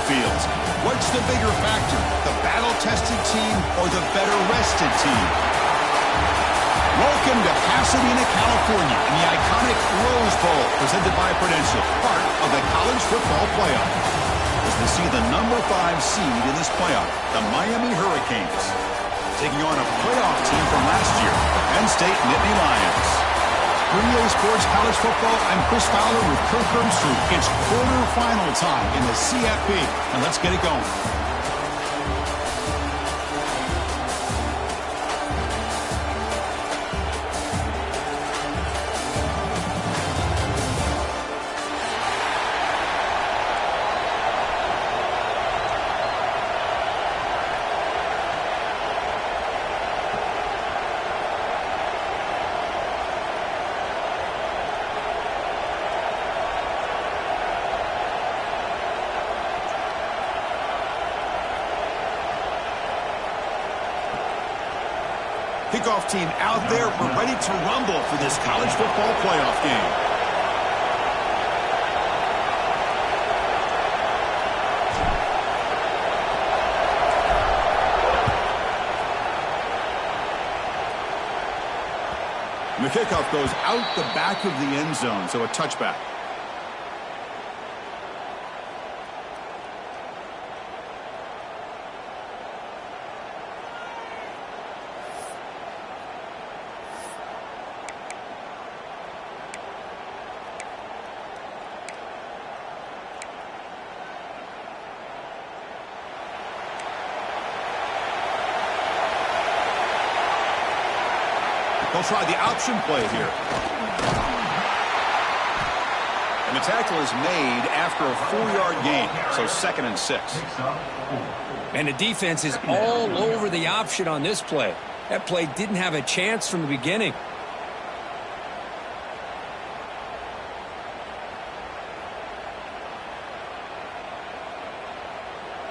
fields. What's the bigger factor, the battle-tested team or the better-rested team? Welcome to Pasadena, California, in the iconic Rose Bowl, presented by Prudential, part of the College Football Playoff. As we see the number 5 seed in this playoff, the Miami Hurricanes, taking on a playoff team from last year, the Penn State Nittany Lions. For EA Sports College Football, I'm Chris Fowler with Kirk Herbstreit. It's quarterfinal time in the CFP, and let's get it going. Kickoff team out there. We're ready to rumble for this college football playoff game. And the kickoff goes out the back of the end zone, so a touchback. They'll try the option play here. And the tackle is made after a 4-yard gain, so 2nd and 6. And the defense is all over the option on this play. That play didn't have a chance from the beginning.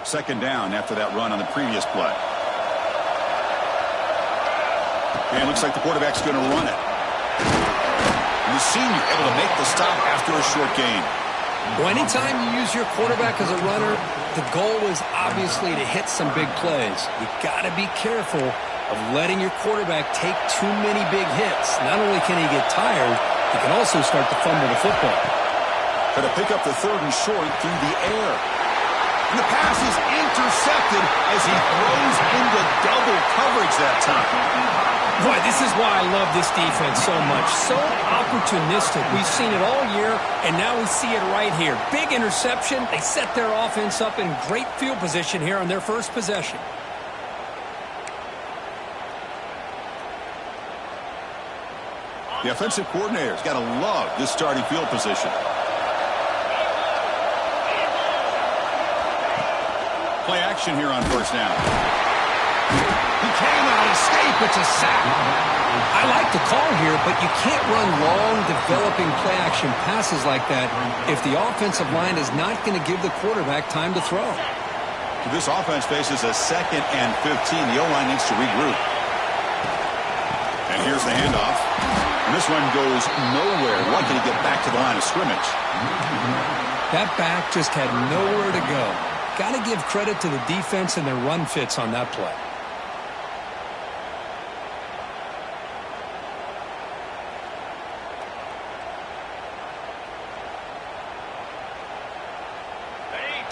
Second down after that run on the previous play. And it looks like the quarterback's going to run it. And the senior able to make the stop after a short gain. Well, anytime you use your quarterback as a runner, the goal is obviously to hit some big plays. You got to be careful of letting your quarterback take too many big hits. Not only can he get tired, he can also start to fumble the football. Going to pick up the 3rd and short through the air. And the pass is intercepted as he throws into double coverage that time. Boy, this is why I love this defense so much. So opportunistic. We've seen it all year, and now we see it right here. Big interception. They set their offense up in great field position here on their first possession. The offensive coordinator's got to love this starting field position. Play action here on first down. He cannot escape. It's a sack. I like the call here, but you can't run long, developing play-action passes like that if the offensive line is not going to give the quarterback time to throw. This offense faces a 2nd and 15. The O-line needs to regroup. And here's the handoff. And this one goes nowhere. Lucky to get back to the line of scrimmage. That back just had nowhere to go. Got to give credit to the defense and their run fits on that play.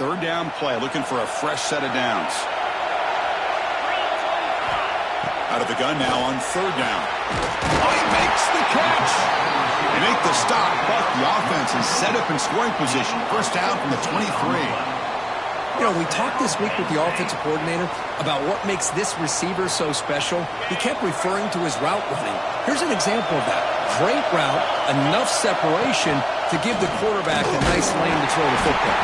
Third down play, looking for a fresh set of downs. Out of the gun now on 3rd down. Oh, he makes the catch. They make the stop, but the offense is set up in scoring position. First down from the 23. You know, we talked this week with the offensive coordinator about what makes this receiver so special. He kept referring to his route running. Here's an example of that. Great route, enough separation to give the quarterback a nice lane to throw the football.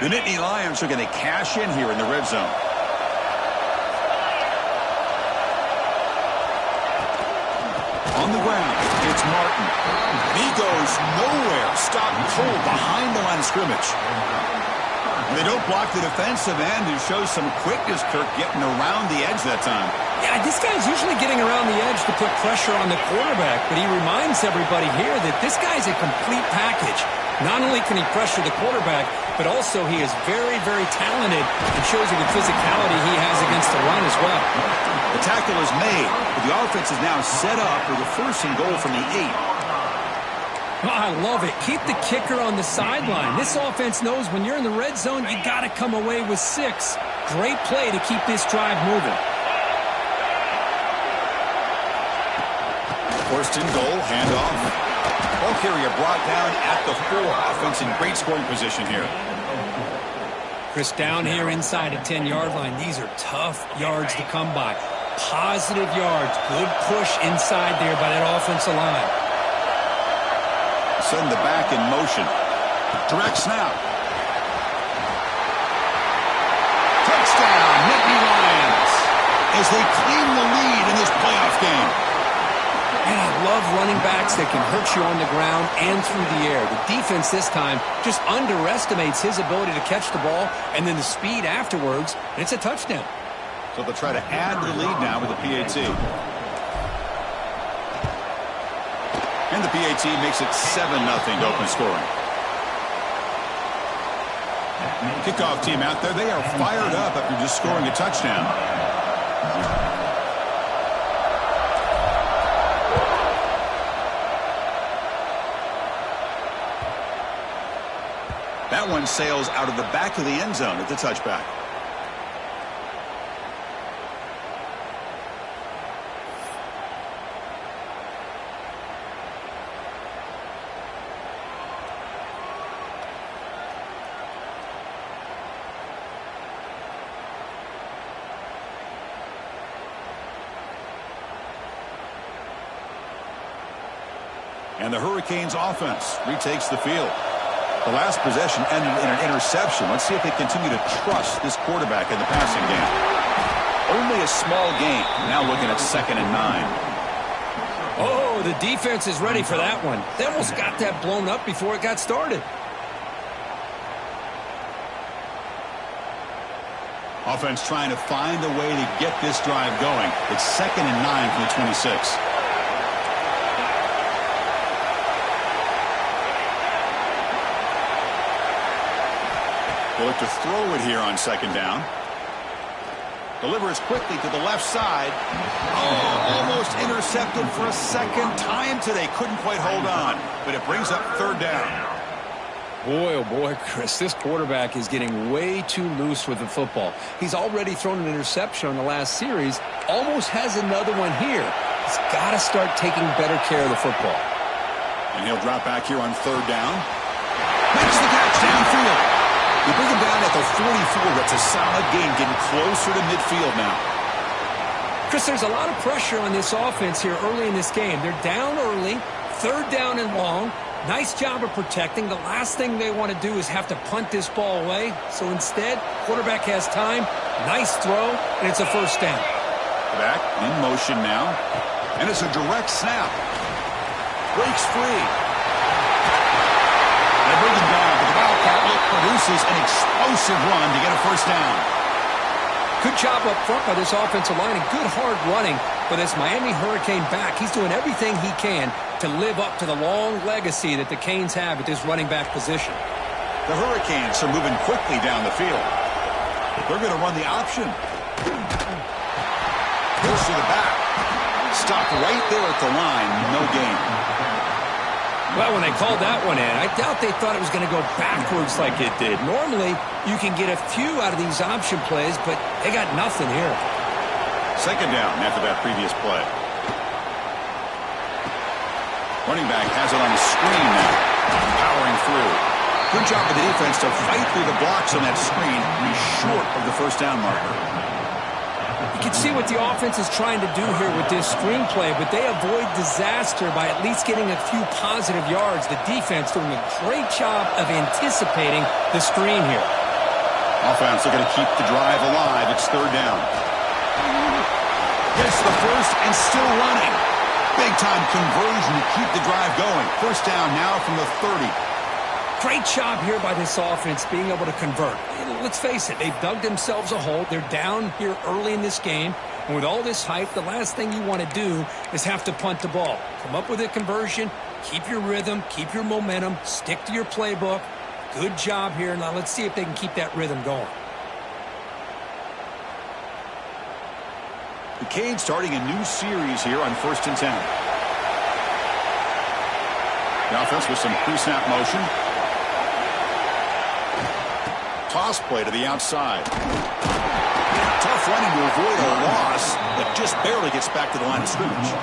The Nittany Lions are going to cash in here in the red zone. On the ground, it's Martin. And he goes nowhere. Stopped cold behind the line of scrimmage. They don't block the defensive end and show some quickness, Kirk, getting around the edge that time. Yeah, this guy's usually getting around the edge to put pressure on the quarterback, but he reminds everybody here that this guy's a complete package. Not only can he pressure the quarterback, but also he is very, very talented and shows you the physicality he has against the run as well. The tackle is made, but the offense is now set up for the 1st and goal from the 8. Oh, I love it. Keep the kicker on the sideline. This offense knows when you're in the red zone, you got to come away with 6. Great play to keep this drive moving. 1st and goal, handoff. Ball carrier brought down at the 4. Offense in great scoring position here. Chris, down here inside the 10-yard line, these are tough yards to come by. Positive yards. Good push inside there by that offensive line. Send the back in motion. Direct snap. Touchdown, Nittany Lions, as they claim the lead in this playoff game. And I love running backs that can hurt you on the ground and through the air. The defense this time just underestimates his ability to catch the ball and then the speed afterwards, and it's a touchdown. So they'll try to add to the lead now with the PAT. And the PAT makes it 7-0 to open scoring. Kickoff team out there. They are fired up after just scoring a touchdown. That one sails out of the back of the end zone at the touchback. And the Hurricanes offense retakes the field. The last possession ended in an interception. Let's see if they continue to trust this quarterback in the passing game. Only a small gain. Now looking at 2nd and 9. Oh, the defense is ready for that one. They almost got that blown up before it got started. Offense trying to find a way to get this drive going. It's 2nd and 9 from the 26. They'll look to throw it here on 2nd down. Delivers quickly to the left side. Oh, almost intercepted for a 2nd time today. Couldn't quite hold on, but it brings up 3rd down. Boy, oh boy, Chris, this quarterback is getting way too loose with the football. He's already thrown an interception on the last series. Almost has another one here. He's got to start taking better care of the football. And he'll drop back here on 3rd down. Makes the catch downfield. You bring him down at the 44. That's a solid gain, getting closer to midfield now. Chris, there's a lot of pressure on this offense here early in this game. They're down early, 3rd down and long. Nice job of protecting. The last thing they want to do is have to punt this ball away. So instead, quarterback has time. Nice throw, and it's a 1st down. Back in motion now. And it's a direct snap. Breaks free. They bring him down, but the Wildcat produces an explosive run to get a 1st down. Good job up front by this offensive line and good hard running for this Miami Hurricane back. He's doing everything he can to live up to the long legacy that the Canes have at this running back position. The Hurricanes are moving quickly down the field. They're going to run the option. Goes to the back. Stopped right there at the line. No gain. Well, when they called that one in, I doubt they thought it was going to go backwards like it did. Normally, you can get a few out of these option plays, but they got nothing here. 2nd down after that previous play. Running back has it on the screen now. Powering through. Good job of the defense to fight through the blocks on that screen. He's short of the 1st down marker. You can see what the offense is trying to do here with this screenplay, but they avoid disaster by at least getting a few positive yards. The defense doing a great job of anticipating the screen here. Offense looking to keep the drive alive. It's 3rd down. Gets the 1st and still running. Big-time conversion to keep the drive going. 1st down now from the 30. Great job here by this offense being able to convert. Let's face it, they've dug themselves a hole. They're down here early in this game. And with all this hype, the last thing you want to do is have to punt the ball. Come up with a conversion, keep your rhythm, keep your momentum, stick to your playbook. Good job here. Now let's see if they can keep that rhythm going. The Canes starting a new series here on 1st and 10. The offense with some pre-snap motion. Toss play to the outside. Tough running to avoid a loss, but just barely gets back to the line of scrimmage.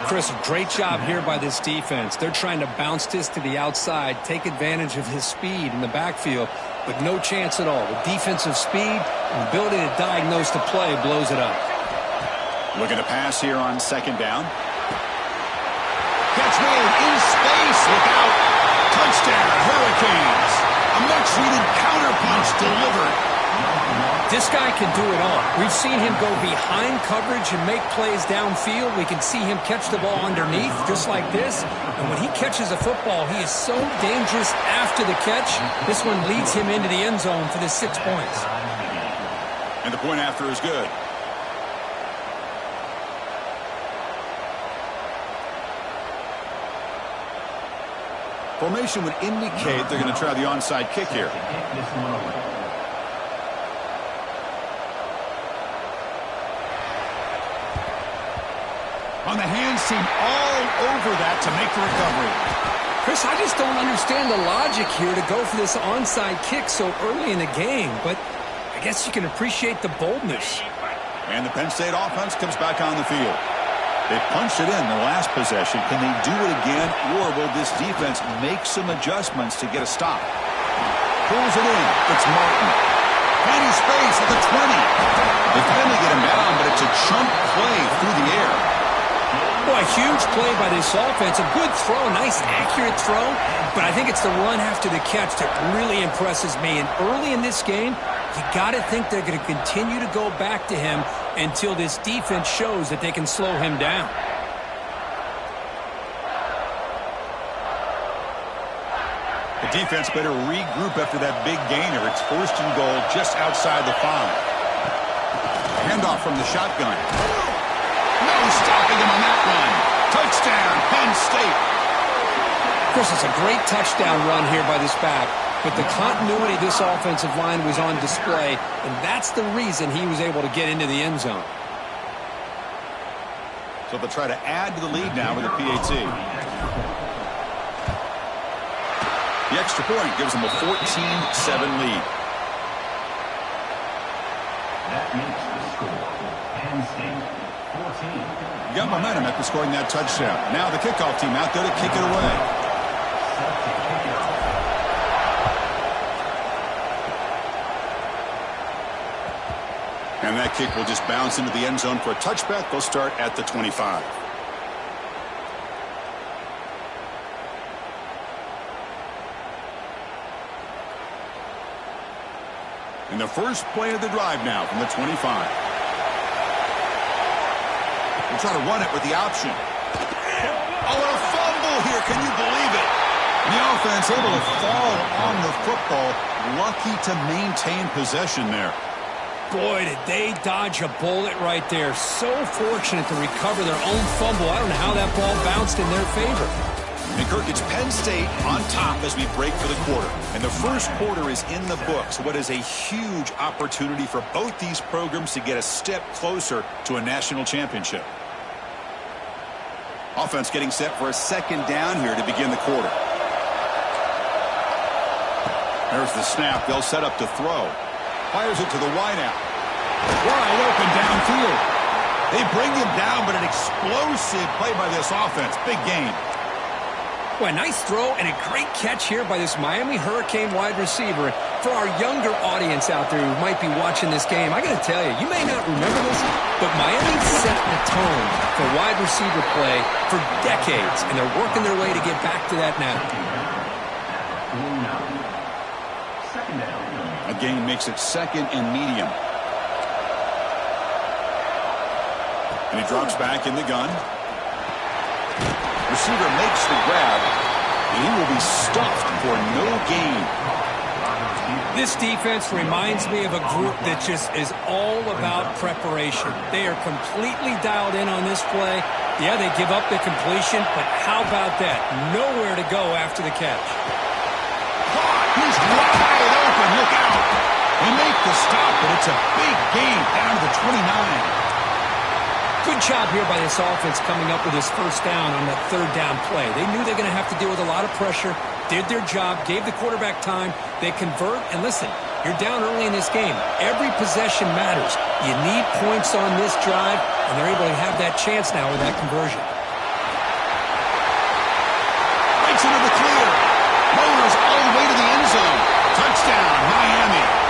Chris, great job here by this defense. They're trying to bounce this to the outside, take advantage of his speed in the backfield, but no chance at all. The defensive speed and the ability to diagnose the play blows it up. Looking to pass here on 2nd down. Catch made in space, look out. Touchdown, Hurricanes. A much-needed counterpunch delivered. This guy can do it all. We've seen him go behind coverage and make plays downfield. We can see him catch the ball underneath, just like this. And when he catches a football, he is so dangerous after the catch. This one leads him into the end zone for the 6 points. And the point after is good. Formation would indicate they're going to try the onside kick here. On the hands team all over that to make the recovery. Chris, I just don't understand the logic here to go for this onside kick so early in the game, but I guess you can appreciate the boldness. And the Penn State offense comes back on the field. They punched it in the last possession. Can they do it again, or will this defense make some adjustments to get a stop? Pulls it in. It's Martin. Finding space at the 20. They finally get him down, but it's a chunk play through the air. Boy, huge play by this offense. A good throw, nice accurate throw, but I think it's the run after the catch that really impresses me. And early in this game, you got to think they're going to continue to go back to him until this defense shows that they can slow him down. The defense better regroup after that big gainer. It's 1st and goal just outside the 5. Handoff from the shotgun. No stopping him on that run. Touchdown, Penn State. Chris, it's a great touchdown run here by this back, but the continuity of this offensive line was on display, and that's the reason he was able to get into the end zone. So they'll try to add to the lead now with a PAT. The extra point gives them a 14-7 lead. That makes the score. Penn State 14. You got momentum after scoring that touchdown. Now the kickoff team out there to kick it away. And that kick will just bounce into the end zone for a touchback. They'll start at the 25. And the first play of the drive now from the 25. We'll try to run it with the option. Oh, a fumble here. Can you believe it? The offense able to fall on the football. Lucky to maintain possession there. Boy, did they dodge a bullet right there. So fortunate to recover their own fumble. I don't know how that ball bounced in their favor. And Kirk, it's Penn State on top as we break for the quarter. And the first quarter is in the books. What is a huge opportunity for both these programs to get a step closer to a national championship. Offense getting set for a 2nd down here to begin the quarter. There's the snap. They'll set up to throw. Fires it to the wideout. Wide open downfield. They bring him down, but an explosive play by this offense. Big game. Boy, nice throw and a great catch here by this Miami Hurricane wide receiver. For our younger audience out there who might be watching this game, I got to tell you, you may not remember this, but Miami set the tone for wide receiver play for decades, and they're working their way to get back to that now. A gain makes it 2nd and medium. And he drops back in the gun. Receiver makes the grab. And he will be stuffed for no gain. This defense reminds me of a group that just is all about preparation. They are completely dialed in on this play. Yeah, they give up the completion, but how about that? Nowhere to go after the catch. He's wide open. Look out. They make the stop, but it's a big gain down to the 29. Good job here by this offense coming up with his first down on that third down play. They knew they were going to have to deal with a lot of pressure, did their job, gave the quarterback time. They convert, and listen, you're down early in this game. Every possession matters. You need points on this drive, and they're able to have that chance now with that conversion. Breaks into the clear. Motors all the way to the end zone. Touchdown, Miami.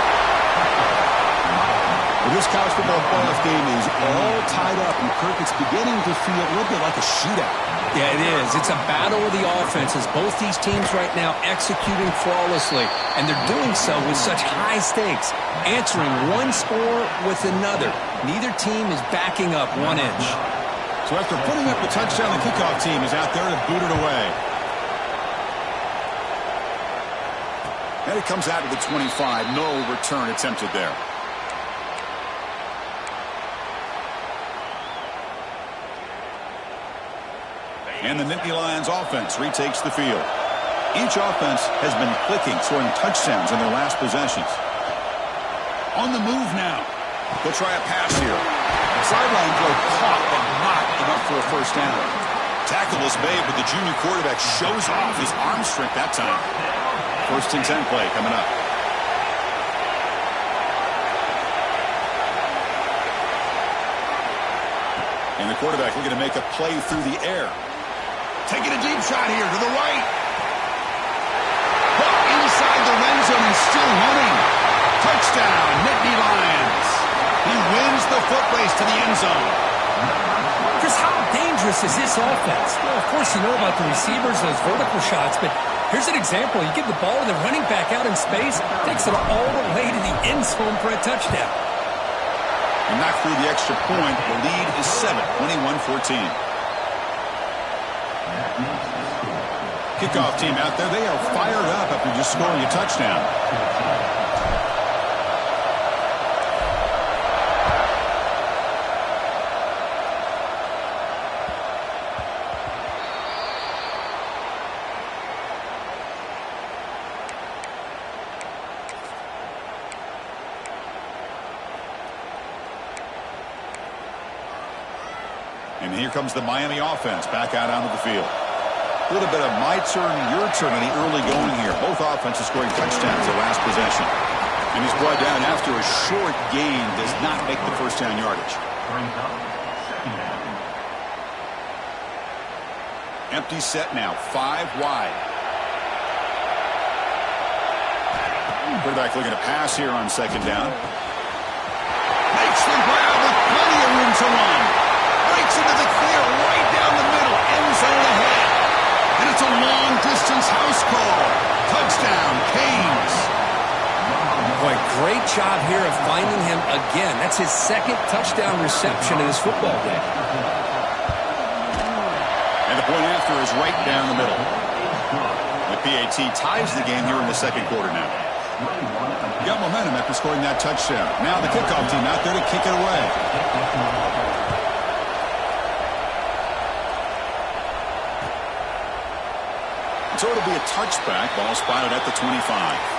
Well, this college football playoff game is all tied up, and Kirk, it's beginning to feel a little bit like a shootout. Yeah, it is. It's a battle of the offenses. Both these teams right now executing flawlessly, and they're doing so with such high stakes, answering one score with another. Neither team is backing up 1 inch. So after putting up the touchdown, the kickoff team is out there to boot it away. And it comes out to the 25. No return attempted there. And the Nittany Lions offense retakes the field. Each offense has been clicking, scoring touchdowns in their last possessions. On the move now. They'll try a pass here. Sideline throw caught, but not enough for a first down. Tackle is made, but the junior quarterback shows off his arm strength that time. 1st and 10 play coming up. And the quarterback looking to make a play through the air. Taking a deep shot here to the right. Hook inside the end zone and still running. Touchdown, Nittany Lions. He wins the foot race to the end zone. Chris, how dangerous is this offense? Well, of course, you know about the receivers, those vertical shots, but here's an example. You give the ball to the running back out in space, takes it all the way to the end zone for a touchdown. And not through the extra point. The lead is 7, 21-14. Kickoff team out there. They are fired up after just scoring a touchdown. And here comes the Miami offense back out onto the field. A little bit of my turn, your turn in the early going here. Both offenses scoring touchdowns the last possession. And he's brought down after a short gain, does not make the first down yardage. Empty set now, 5 wide. Quarterback looking to pass here on 2nd down. Makes the grab with plenty of room to run. Breaks into the clear right down the middle, end zone ahead. And it's a long-distance house call. Touchdown, Canes. Boy, great job here of finding him again. That's his 2nd touchdown reception of this football game. And the point after is right down the middle. The PAT ties the game here in the 2nd quarter now. Got momentum after scoring that touchdown. Now the kickoff team out there to kick it away. So it'll be a touchback. Ball spotted at the 25.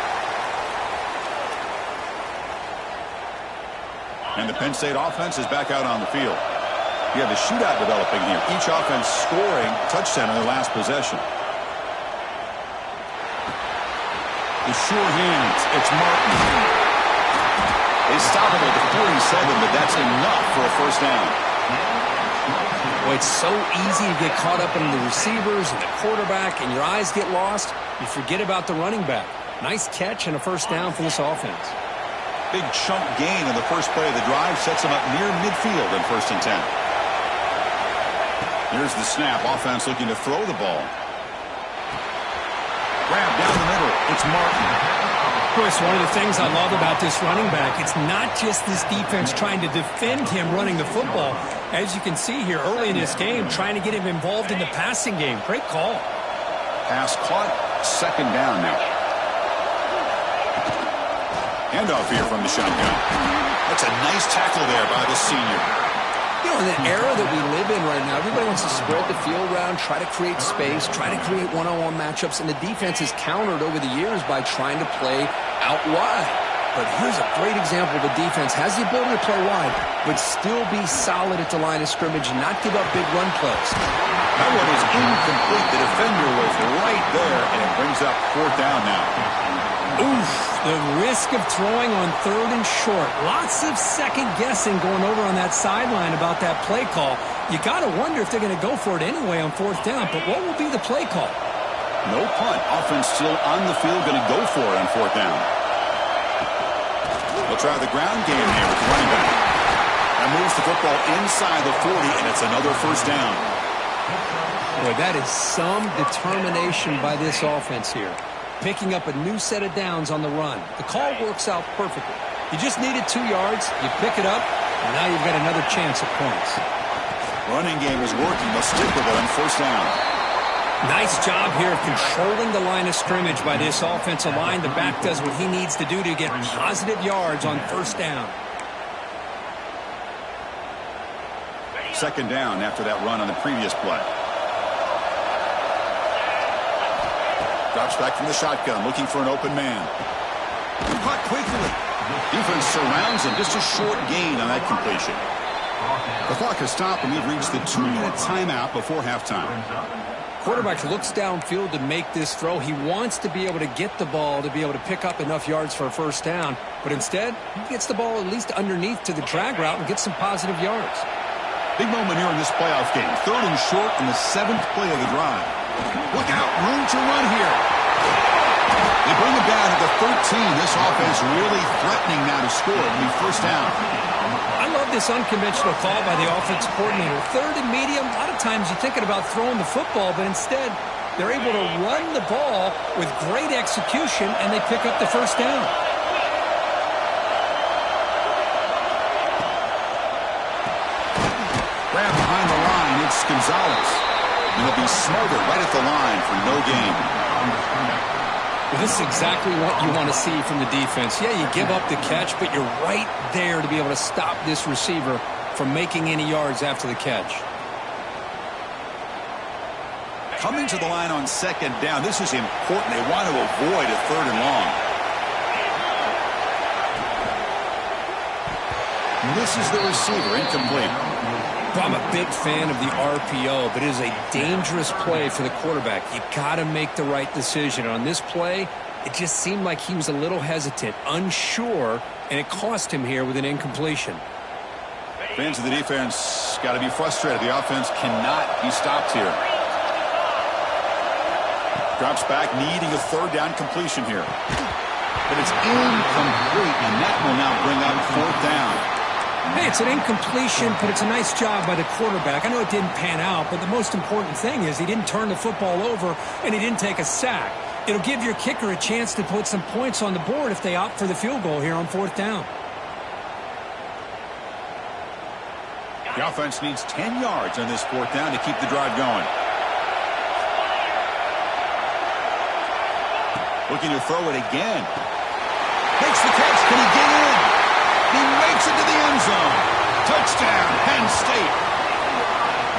And the Penn State offense is back out on the field. You have a shootout developing here. Each offense scoring a touchdown in their last possession. The sure hands. It's Martin. They stop him at the 47, but that's enough for a first down. Boy, it's so easy to get caught up in the receivers and the quarterback, and your eyes get lost. You forget about the running back. Nice catch and a first down for this offense. Big chunk gain in the first play of the drive sets him up near midfield in 1st and 10. Here's the snap. Offense looking to throw the ball. Grab down the middle. It's Martin. Chris, one of the things I love about this running back, it's not just this defense trying to defend him running the football. As you can see here early in this game, trying to get him involved in the passing game. Great call. Pass caught. Second down now. Handoff here from the shotgun. That's a nice tackle there by the senior. You know, in the era that we live in right now, everybody wants to spread the field around, try to create space, try to create one-on-one matchups, and the defense has countered over the years by trying to play out wide. But here's a great example of a defense has the ability to play wide, but still be solid at the line of scrimmage and not give up big run plays. That one is incomplete. The defender was right there, and it brings up fourth down now. Oof, the risk of throwing on third and short. Lots of second guessing going over on that sideline about that play call. You got to wonder if they're going to go for it anyway on fourth down, but what will be the play call? No punt. Offense still on the field, going to go for it on fourth down. They'll try the ground game here with the running back. That moves the football inside the 40, and it's another first down. Boy, that is some determination by this offense here. Picking up a new set of downs on the run. The call works out perfectly. You just needed 2 yards, you pick it up, and now you've got another chance at points. Running game is working. They'll stick with it on first down. Nice job here of controlling the line of scrimmage by this offensive line. The back does what he needs to do to get positive yards on first down. Second down after that run on the previous play. Drops back from the shotgun, looking for an open man. Caught quickly. Defense surrounds him. Just a short gain on that completion. The clock has stopped, and we've reached the 2-minute timeout before halftime. Quarterback looks downfield to make this throw. He wants to be able to get the ball to be able to pick up enough yards for a first down. But instead, he gets the ball at least underneath to the drag route and gets some positive yards. Big moment here in this playoff game. Third and short in the 7th play of the drive. Look out. Room to run here. They bring him down at the 13. This offense really threatening now to score. It'll be first down. I love this unconventional call by the offensive coordinator. Third and medium, a lot of times you're thinking about throwing the football, but instead they're able to run the ball with great execution, and they pick up the first down. Grab behind the line, it's Gonzalez. And he'll be smothered right at the line for no gain. Well, this is exactly what you want to see from the defense. Yeah, you give up the catch, but you're right there to be able to stop this receiver from making any yards after the catch. Coming to the line on second down, this is important. They want to avoid a third and long. Misses the receiver, incomplete. Well, I'm a big fan of the RPO, but it is a dangerous play for the quarterback. You got to make the right decision. On this play, it just seemed like he was a little hesitant, unsure, and it cost him here with an incompletion. Fans of the defense got to be frustrated. The offense cannot be stopped here. Drops back, needing a third down completion here. But it's incomplete, and that will now bring up fourth down. Hey, it's an incompletion, but it's a nice job by the quarterback. I know it didn't pan out, but the most important thing is he didn't turn the football over and he didn't take a sack. It'll give your kicker a chance to put some points on the board if they opt for the field goal here on fourth down. The offense needs 10 yards on this fourth down to keep the drive going. Looking to throw it again. Makes the catch. Can he get in? He makes it to the end zone. Touchdown, Penn State.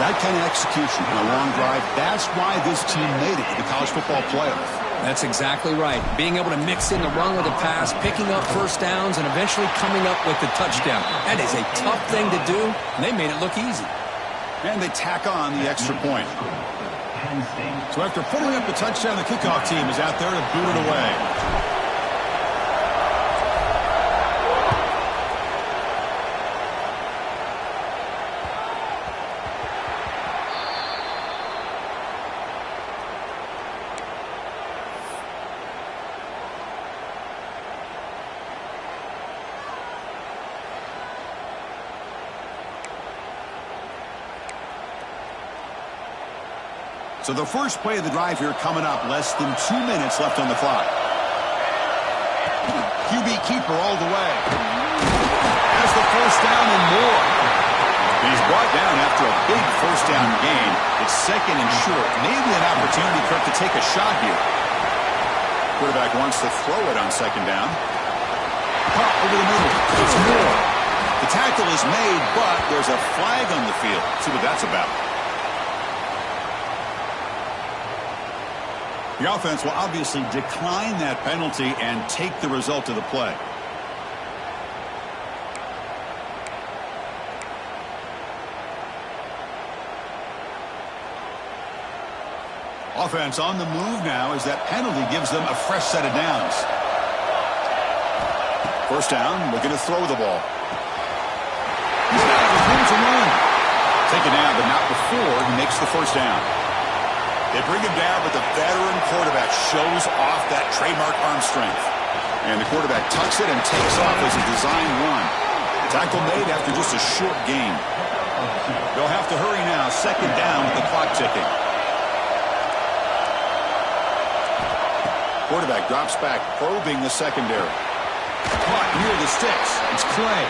That kind of execution on a long drive, that's why this team made it to the college football playoff. That's exactly right. Being able to mix in the run with the pass, picking up first downs, and eventually coming up with the touchdown. That is a tough thing to do, and they made it look easy. And they tack on the extra point. So after putting up the touchdown, the kickoff team is out there to boot it away. So the first play of the drive here coming up, less than 2 minutes left on the clock. QB keeper all the way. Has the first down and more. He's brought down after after a big first down gain. It's second and short. Maybe an opportunity, Kirk, to take a shot here. Quarterback wants to throw it on second down. Pop over the middle. It's more. The tackle is made, but there's a flag on the field. See what that's about. The offense will obviously decline that penalty and take the result of the play. Offense on the move now as that penalty gives them a fresh set of downs. First down, looking to throw the ball. He's got it with room to run. Taken down, but not before he makes the first down. They bring him down, but the veteran quarterback shows off that trademark arm strength. And the quarterback tucks it and takes off as a design run. Tackle made after just a short gain. They'll have to hurry now, second down with the clock ticking. Quarterback drops back, probing the secondary. Caught near the sticks. It's Clay.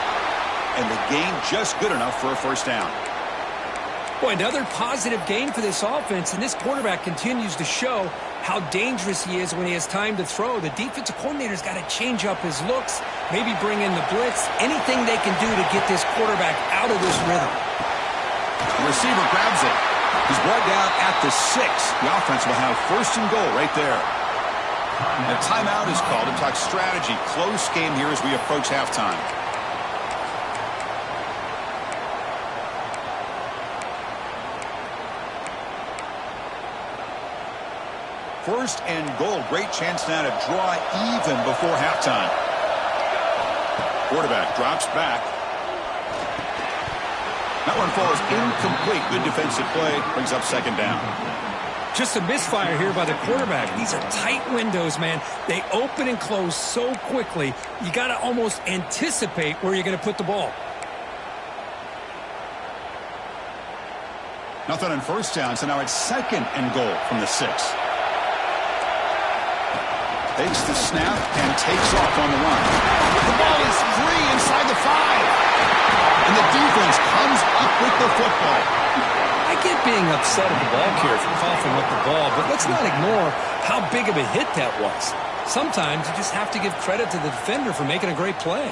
And the gain just good enough for a first down. Boy, another positive gain for this offense, and this quarterback continues to show how dangerous he is when he has time to throw. The defensive coordinator's got to change up his looks, maybe bring in the blitz, anything they can do to get this quarterback out of this rhythm. The receiver grabs it. He's brought down at the 6. The offense will have first and goal right there. A timeout is called to talk strategy. Close game here as we approach halftime. First and goal. Great chance now to draw even before halftime. Quarterback drops back. That one falls incomplete. Good defensive play. Brings up second down. Just a misfire here by the quarterback. These are tight windows, man. They open and close so quickly. You got to almost anticipate where you're going to put the ball. Nothing on first down, so now it's second and goal from the 6. Takes the snap and takes off on the run. The ball is free inside the 5. And the defense comes up with the football. I get being upset at the ball carrier for coughing up the ball, but let's not ignore how big of a hit that was. Sometimes you just have to give credit to the defender for making a great play.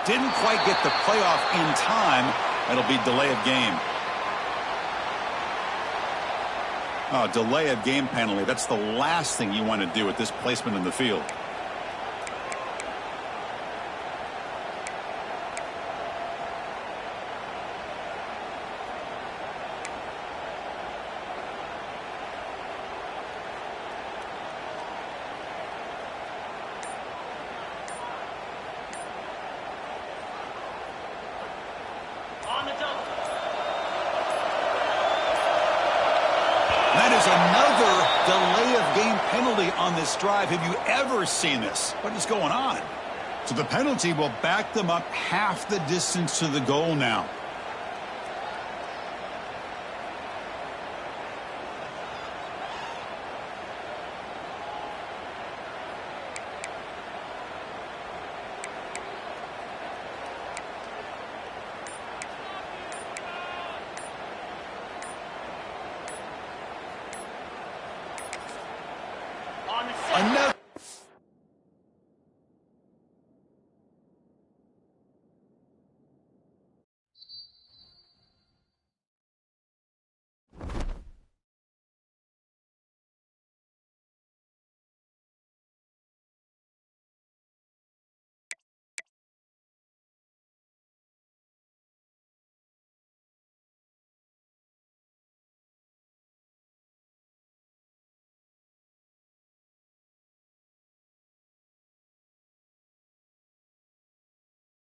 Didn't quite get the playoff in time. That'll be delay of game. Oh, delay of game penalty. That's the last thing you want to do with this placement in the field. That is another delay of game penalty on this drive. Have you ever seen this? What is going on? So the penalty will back them up half the distance to the goal now.